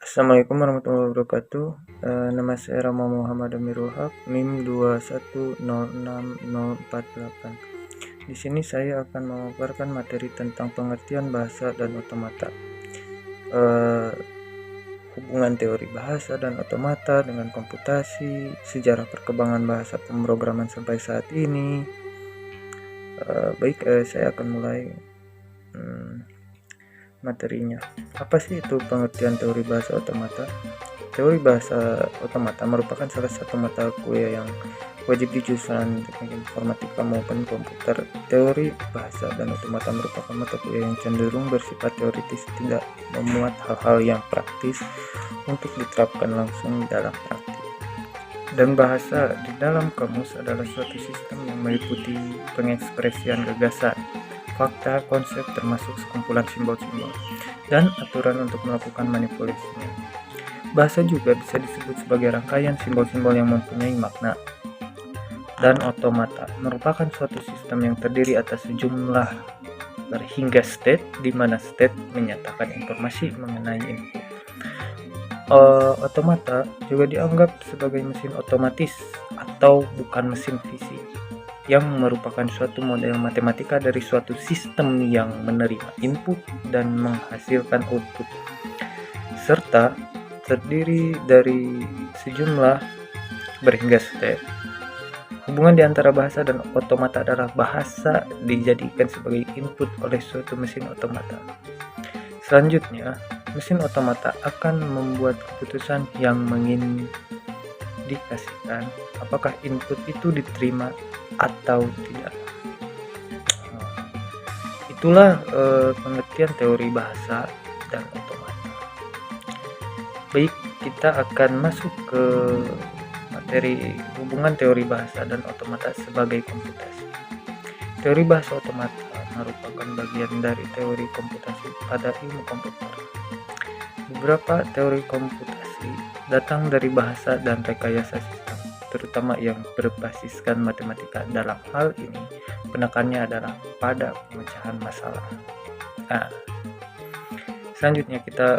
Assalamualaikum warahmatullahi wabarakatuh. Nama saya Rama Muhammad Amir Wahab, NIM 2106048. Di sini saya akan memaparkan materi tentang pengertian bahasa dan otomata. Hubungan teori bahasa dan otomata dengan komputasi, sejarah perkembangan bahasa pemrograman sampai saat ini. Saya akan mulai materinya. Apa sih itu pengertian teori bahasa otomata? Teori bahasa otomata merupakan salah satu mata kuliah yang wajib di jurusan teknik informatika maupun komputer. Teori bahasa dan otomata merupakan mata kuliah yang cenderung bersifat teoritis, tidak memuat hal-hal yang praktis untuk diterapkan langsung dalam praktik. Dan bahasa di dalam kamus adalah suatu sistem yang meliputi pengekspresian gagasan, fakta, konsep, termasuk sekumpulan simbol-simbol dan aturan untuk melakukan manipulasinya. Bahasa juga bisa disebut sebagai rangkaian simbol-simbol yang mempunyai makna. Dan otomata merupakan suatu sistem yang terdiri atas sejumlah hingga state, di mana state menyatakan informasi mengenai input. Otomata juga dianggap sebagai mesin otomatis atau bukan mesin fisik, yang merupakan suatu model matematika dari suatu sistem yang menerima input dan menghasilkan output, serta terdiri dari sejumlah berhingga step. Hubungan di antara bahasa dan otomata adalah bahasa dijadikan sebagai input oleh suatu mesin otomata. Selanjutnya, mesin otomata akan membuat keputusan yang mengindikasikan apakah input itu diterima atau tidak. Itulah pengertian teori bahasa dan otomata. Baik, kita akan masuk ke materi hubungan teori bahasa dan otomata sebagai komputasi. Teori bahasa otomata merupakan bagian dari teori komputasi pada ilmu komputer. Beberapa teori komputasi datang dari bahasa dan rekayasa sistem, terutama yang berbasiskan matematika. Dalam hal ini, penekanannya adalah pada pemecahan masalah. Selanjutnya kita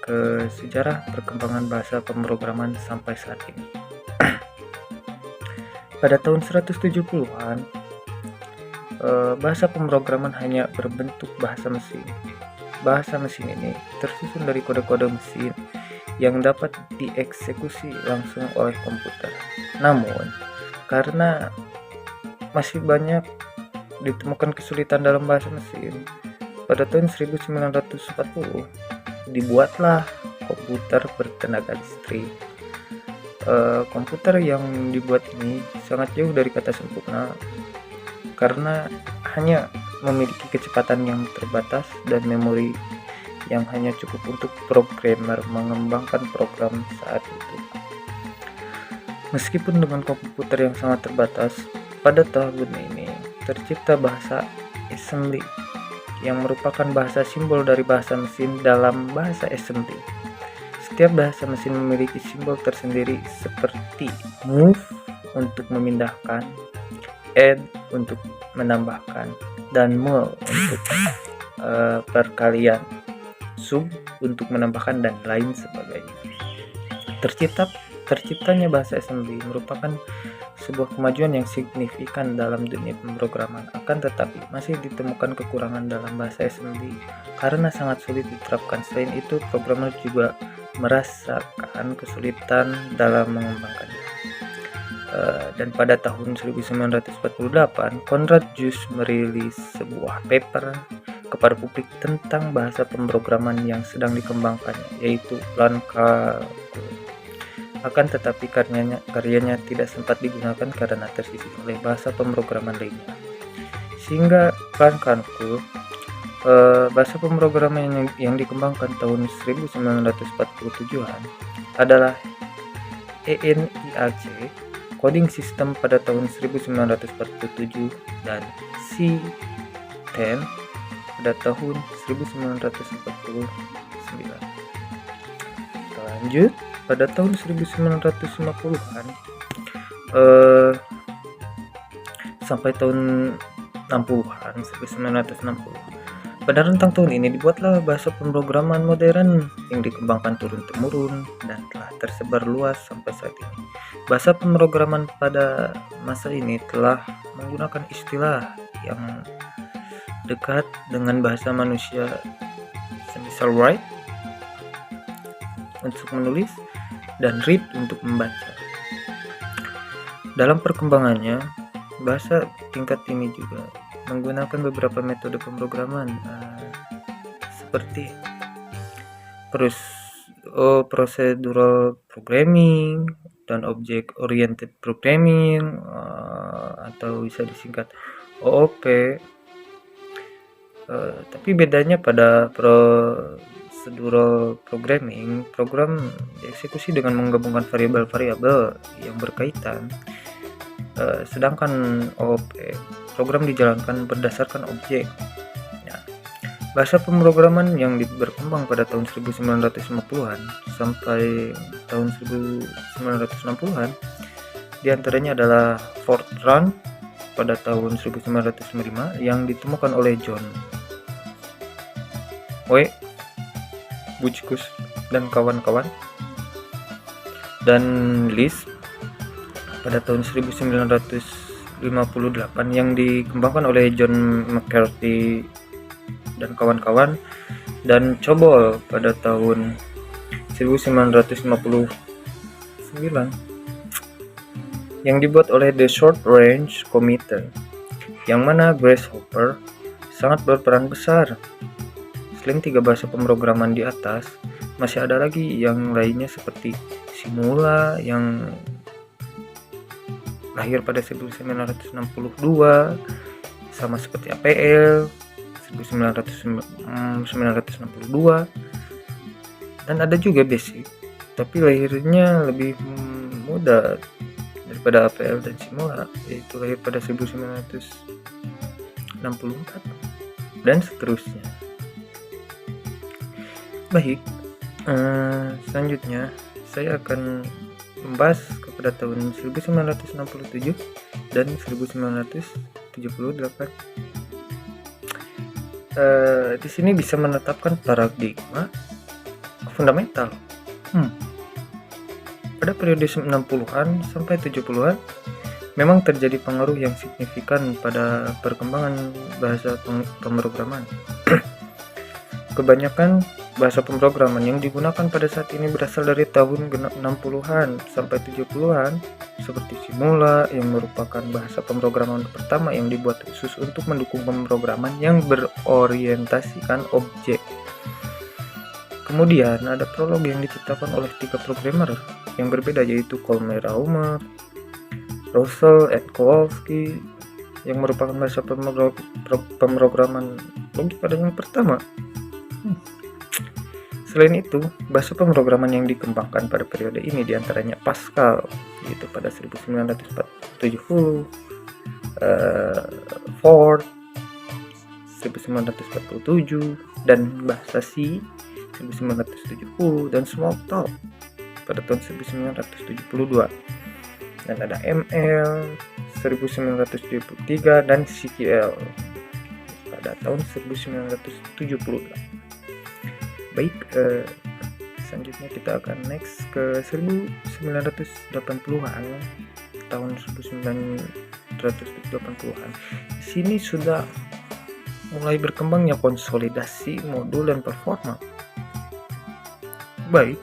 ke sejarah perkembangan bahasa pemrograman sampai saat ini. Pada tahun 170-an, bahasa pemrograman hanya berbentuk bahasa mesin. Bahasa mesin ini tersusun dari kode-kode mesin yang dapat dieksekusi langsung oleh komputer. Namun, karena masih banyak ditemukan kesulitan dalam bahasa mesin, pada tahun 1940 dibuatlah komputer bertenaga listrik. Komputer yang dibuat ini sangat jauh dari kata sempurna karena hanya memiliki kecepatan yang terbatas dan memori yang hanya cukup untuk programmer mengembangkan program saat itu. Meskipun dengan komputer yang sangat terbatas, pada tahun ini tercipta bahasa assembly yang merupakan bahasa simbol dari bahasa mesin dalam bahasa assembly. Setiap bahasa mesin memiliki simbol tersendiri seperti move untuk memindahkan, add untuk menambahkan, dan mul untuk perkalian, sub untuk menambahkan, dan lain sebagainya. Terciptanya bahasa assembly merupakan sebuah kemajuan yang signifikan dalam dunia pemrograman. Akan tetapi masih ditemukan kekurangan dalam bahasa assembly karena sangat sulit diterapkan. Selain itu, programmer juga merasakan kesulitan dalam mengembangkannya. Dan pada tahun 1948, Konrad Zuse merilis sebuah paper kepada publik tentang bahasa pemrograman yang sedang dikembangkannya, yaitu Plan Calcul. Akan tetapi karyanya tidak sempat digunakan karena tersisih oleh bahasa pemrograman lainnya. Sehingga Plan Calcul, bahasa pemrograman yang dikembangkan tahun 1947-an adalah ENIAC, coding system pada tahun 1947, dan C10 pada tahun 1949. Lanjut, pada tahun 1950-an sampai tahun 1960. Pada rentang tahun ini dibuatlah bahasa pemrograman modern yang dikembangkan turun-temurun dan telah tersebar luas sampai saat ini. Bahasa pemrograman pada masa ini telah menggunakan istilah yang dekat dengan bahasa manusia, semisal write untuk menulis dan read untuk membaca. Dalam perkembangannya, bahasa tingkat ini juga menggunakan beberapa metode pemrograman seperti procedural programming dan object oriented programming atau bisa disingkat OOP. Tapi bedanya pada procedural programming, program dieksekusi dengan menggabungkan variabel-variabel yang berkaitan, sedangkan OOP, program dijalankan berdasarkan objek. Bahasa pemrograman yang berkembang pada tahun 1950-an sampai tahun 1960-an diantaranya adalah Fortran pada tahun 1995 yang ditemukan oleh John W. Butchkus dan kawan-kawan, dan Lisp pada tahun 1958 yang dikembangkan oleh John McCarthy dan kawan-kawan, dan COBOL pada tahun 1959 yang dibuat oleh The Short Range Computer, yang mana Grasshopper sangat berperan besar. Selain 3 bahasa pemrograman di atas, masih ada lagi yang lainnya seperti Simula yang lahir pada 1962, sama seperti APL 1962, dan ada juga Basic, tapi lahirnya lebih muda daripada APL dan Simula, yaitu lahir pada 1964 dan seterusnya. Baik, selanjutnya saya akan membahas kepada tahun 1967 dan 1978. Di sini bisa menetapkan paradigma fundamental. Pada periode 60-an sampai 70-an memang terjadi pengaruh yang signifikan pada perkembangan bahasa pemrograman. Kebanyakan bahasa pemrograman yang digunakan pada saat ini berasal dari tahun 60-an sampai 70-an, seperti Simula yang merupakan bahasa pemrograman pertama yang dibuat khusus untuk mendukung pemrograman yang berorientasikan objek. Kemudian ada Prolog yang diciptakan oleh 3 programmer yang berbeda, yaitu Colmer Raumer, Russell, dan Kowalski, yang merupakan bahasa pemrograman logik pada yang pertama. Selain itu, bahasa pemrograman yang dikembangkan pada periode ini diantaranya Pascal, yaitu pada 1970, Ford 1947, dan bahasa C 1970, dan Smalltalk pada tahun 1972. Dan ada ML 1973 dan CQL pada tahun 1978. Baik, selanjutnya kita akan next ke 1980-an, tahun 1980-an. Di sini sudah mulai berkembangnya konsolidasi modul dan performa. Baik,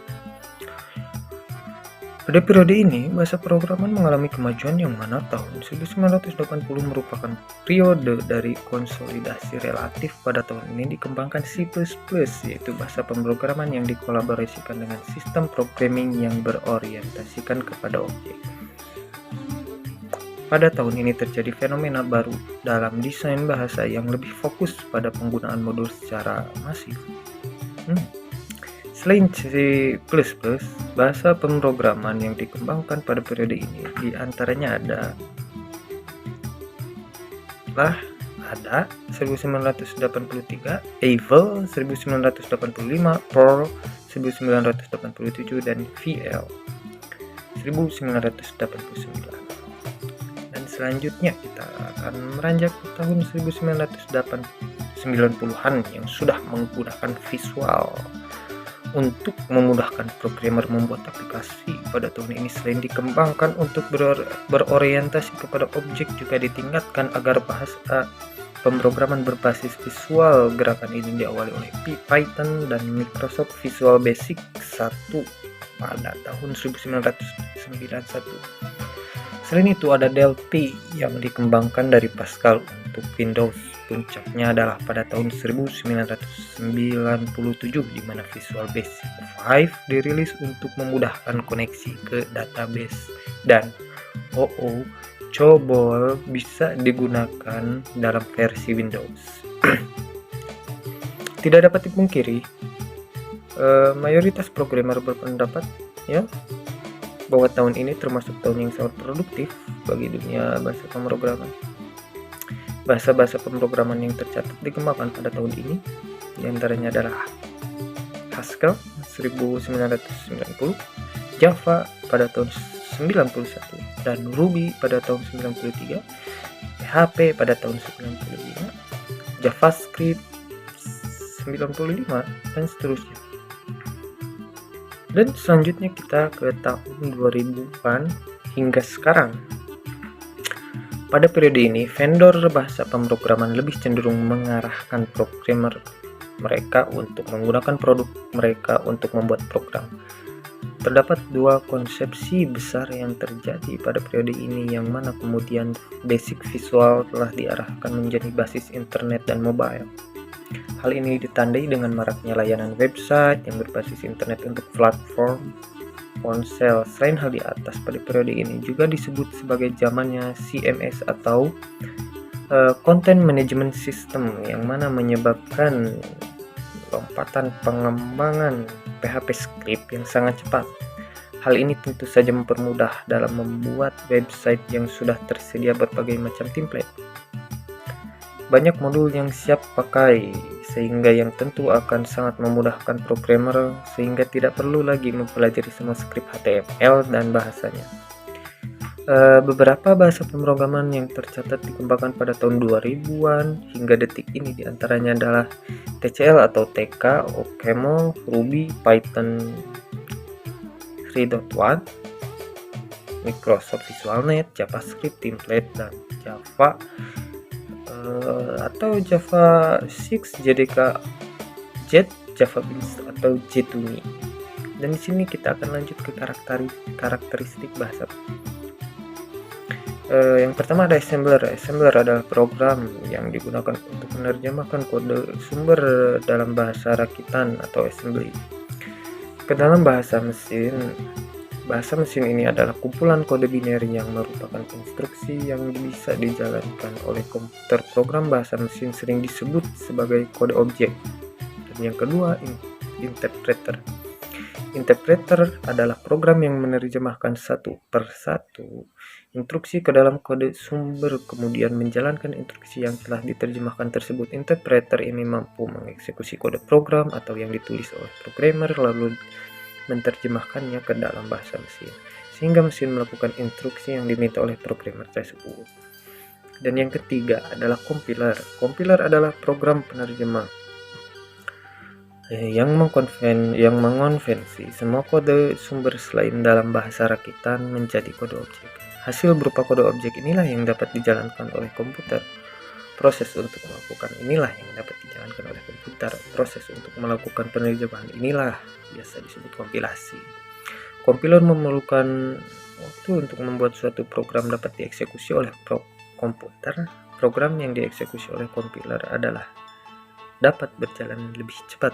pada periode ini bahasa pemrograman mengalami kemajuan yang mana tahun 1980 merupakan periode dari konsolidasi relatif. Pada tahun ini dikembangkan C++, yaitu bahasa pemrograman yang dikolaborasikan dengan sistem programming yang berorientasikan kepada objek. Pada tahun ini terjadi fenomena baru dalam desain bahasa yang lebih fokus pada penggunaan modul secara masif. Selain C++, bahasa pemrograman yang dikembangkan pada periode ini diantaranya ada 1983, Eiffel 1985, Perl 1987, dan VL 1989. Dan selanjutnya kita akan meranjak ke tahun 1989. 90-an yang sudah menggunakan visual untuk memudahkan programmer membuat aplikasi. Pada tahun ini selain dikembangkan untuk berorientasi kepada objek, juga ditingkatkan agar bahasa pemrograman berbasis visual. Gerakan ini diawali oleh Python dan Microsoft Visual Basic 1 pada tahun 1991. Selain itu ada Delphi yang dikembangkan dari Pascal untuk Windows. Puncaknya adalah pada tahun 1997 di mana Visual Basic 5 dirilis untuk memudahkan koneksi ke database, dan COBOL bisa digunakan dalam versi Windows. Tidak dapat dipungkiri, mayoritas programmer berpendapat bahwa tahun ini termasuk tahun yang sangat produktif bagi dunia bahasa pemrograman. Bahasa-bahasa pemrograman yang tercatat dikembangkan pada tahun ini diantaranya adalah Haskell 1990, Java pada tahun 91, dan Ruby pada tahun 93, PHP pada tahun 95, JavaScript 95, dan seterusnya. Dan selanjutnya kita ke tahun 2000-an hingga sekarang. Pada periode ini, vendor bahasa pemrograman lebih cenderung mengarahkan programmer mereka untuk menggunakan produk mereka untuk membuat program. Terdapat dua konsepsi besar yang terjadi pada periode ini, yang mana kemudian basic visual telah diarahkan menjadi basis internet dan mobile. Hal ini ditandai dengan maraknya layanan website yang berbasis internet untuk platform ponsel. Selain hal di atas, pada periode ini juga disebut sebagai zamannya CMS atau Content Management System, yang mana menyebabkan lompatan pengembangan PHP script yang sangat cepat. Hal ini tentu saja mempermudah dalam membuat website yang sudah tersedia berbagai macam template. Banyak modul yang siap pakai, sehingga yang tentu akan sangat memudahkan programmer, sehingga tidak perlu lagi mempelajari semua skrip HTML dan bahasanya. Beberapa bahasa pemrograman yang tercatat dikembangkan pada tahun 2000-an hingga detik ini diantaranya adalah TCL atau TK, OCaml, Ruby, Python 3.1, Microsoft VisualNet, JavaScript, Template, dan Java atau Java 6, JDK, Jet, Java Beans atau Jetuni. Dan di sini kita akan lanjut ke karakteristik bahasa. Yang pertama ada assembler. Assembler adalah program yang digunakan untuk menerjemahkan kode sumber dalam bahasa rakitan atau assembly ke dalam bahasa mesin. Bahasa mesin ini adalah kumpulan kode binary yang merupakan instruksi yang bisa dijalankan oleh komputer. Program bahasa mesin sering disebut sebagai kode objek. Dan yang kedua, interpreter. Interpreter adalah program yang menerjemahkan satu persatu instruksi ke dalam kode sumber, kemudian menjalankan instruksi yang telah diterjemahkan tersebut. Interpreter ini mampu mengeksekusi kode program atau yang ditulis oleh programmer lalu menerjemahkannya ke dalam bahasa mesin, sehingga mesin melakukan instruksi yang diminta oleh programmer tersebut. Dan yang ketiga adalah compiler. Compiler adalah program penerjemah yang mengonvensi semua kode sumber selain dalam bahasa rakitan menjadi kode objek. Hasil berupa kode objek inilah yang dapat dijalankan oleh komputer. Proses untuk melakukan inilah yang dapat dijalankan oleh komputer. Proses untuk melakukan penerjemahan inilah biasa disebut kompilasi. Kompiler memerlukan waktu untuk membuat suatu program dapat dieksekusi oleh komputer. Program yang dieksekusi oleh kompiler adalah dapat berjalan lebih cepat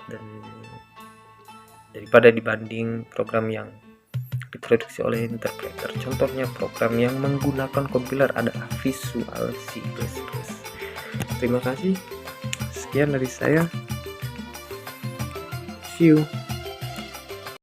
daripada dibanding program yang diproduksi oleh interpreter. Contohnya program yang menggunakan kompiler adalah Visual C++. Terima kasih. Sekian dari saya. See you.